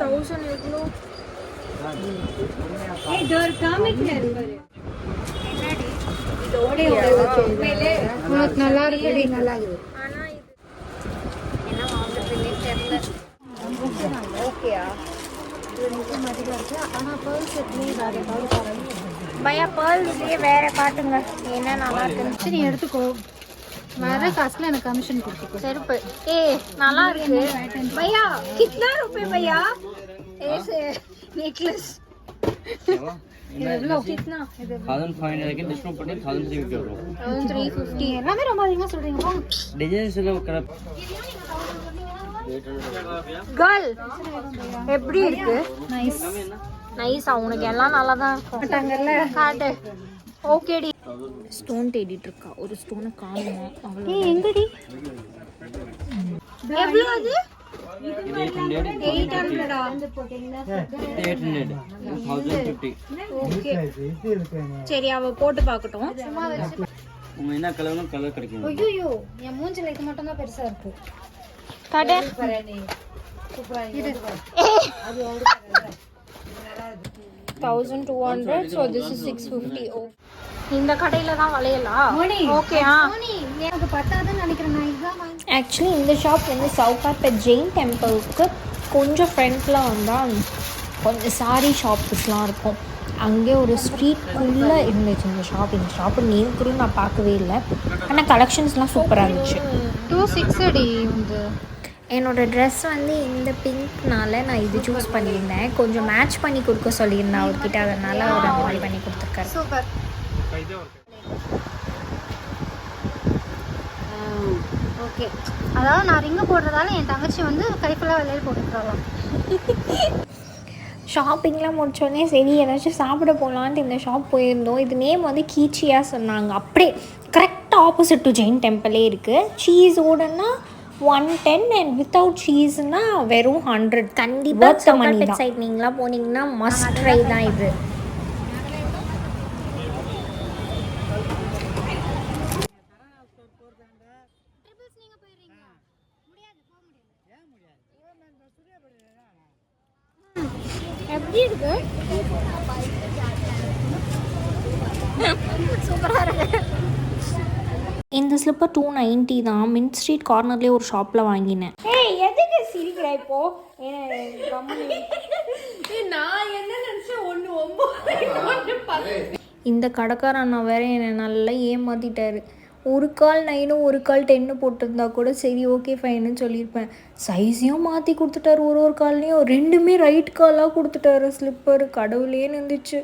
1000 எவ்வளோ? நல்லா இருக்குடி, நல்லா இருக்குது. ஆனா இது என்ன வாங்குறதுன்னே தெரியல. ஓகேயா? பையா பேர்ல்ஸ்லயே வேற காட்டுங்க என்ன நல்லா இருக்குன்னு. சரி எடுத்துக்கோ. வர காசுல எனக்கு கமிஷன் கொடுத்துக்கோ. செருப்பு நல்லா இருக்கு பையா. கிतना रुपए भैया ऐसे नेकलेस? எவ்வளோ? कितना? 1500 के डिस्काउंट பண்ணி 1350 வரும். 1350. எல்லாமே ரொம்ப அதிகமா சொல்றீங்க. போங்க. டிசைன்ஸ் எல்லாம் கரெக்ட். கேர்ள் எப்படி இருக்கு? நைஸ். நைஸா? உனக்கு எல்லாம் நல்லா தான் இருக்கும். காட்டு. ஓகேடி. ஸ்டோன் தேடிட்டு இருக்கா. ஒரு ஸ்டோனை காணுமா? எங்கடி? எவ்வளோ அது? 800 800. 1050. ஓகே சரி, அவ போட்டு பார்க்கட்டும். உங்க என்ன கலர்னும் கலர் கிடைக்கும். ஐயோ, என் மூஞ்சில இது மட்டும் தான் பெருசா இருக்கு. காட்டு. 1200. so this is 650. இந்த கடையில தான் வளையலாம். ஓகே. எனக்கு பத்தாதுன்னு நினைக்கிறேன். நான் இதுதான் வாங்கி. ஆக்சுவலி இந்த ஷாப் வந்து சவுகார்பேட் ஜெயின் டெம்பிளுக்கு கொஞ்சம் ஃப்ரண்ட்டில் வந்தால் கொஞ்சம் சாரீ ஷாப்ஸ்லாம் இருக்கும். அங்கே ஒரு ஸ்ட்ரீட்குள்ளே இருந்துச்சு இந்த ஷாப். இந்த ஷாப்பு நேம் கூட நான் பார்க்கவே இல்லை. ஆனால் கலெக்ஷன்ஸ்லாம் சூப்பராக இருந்துச்சு. 26 அடி வந்து. என்னோடய ட்ரெஸ் வந்து இந்த பிங்க்னால நான் இது சூஸ் பண்ணியிருந்தேன். கொஞ்சம் மேட்ச் பண்ணி கொடுக்க சொல்லியிருந்தேன் அவர்கிட்ட. அதனால் அவர் அந்த மாதிரி பண்ணி கொடுத்துருக்காரு. சூப்பர். ஓகே, அதாவது நான் ரிங்கு போடுறதால என் தங்கச்சி வந்து கைஃபுல்லாக விளையாடி போட்டுக்கிறாளாம். ஷாப்பிங்லாம் முடிச்சோடனே சரி ஏதாச்சும் சாப்பிட போகலான்ட்டு இந்த ஷாப் போயிருந்தோம். இது நேம் வந்து கீச்சியாக சொன்னாங்க. அப்படியே கரெக்டாக ஆப்போசிட் டு ஜெயின் டெம்பிளே இருக்குது. சீஸோடனா 110 அண்ட் வித்தவுட் சீஸ்னா வெறும் 100. கண்டிப்பாக சவுகார்பேட் சைட் நீங்களாம் போனீங்கன்னா மஸ்ட் ட்ரை தான் இது. எப்படி இருக்கு? சூப்பராக இருக்கு. இந்த ஸ்லிப்பர் 290 தான். மின்ட் ஸ்ட்ரீட் கார்னர்லேயே ஒரு ஷாப்பில் வாங்கினேன். எதுக்கு சிரிக்கிற இப்போ? நான் என்ன நினச்சேன், 1 இந்த கடைக்காரன் நான் வேற என்னை நல்லா ஏமாற்றிட்டாரு. ஒரு கால் 9 ஒரு கால் 10 போட்டிருந்தா கூட சரி ஓகே ஃபைன்னு சொல்லியிருப்பேன். சைஸையும் மாற்றி கொடுத்துட்டாரு. ஒரு கால்லையும் 2மே ரைட் காலாக கொடுத்துட்டாரு. ஸ்லிப்பர் கடவுளே இருந்துச்சு.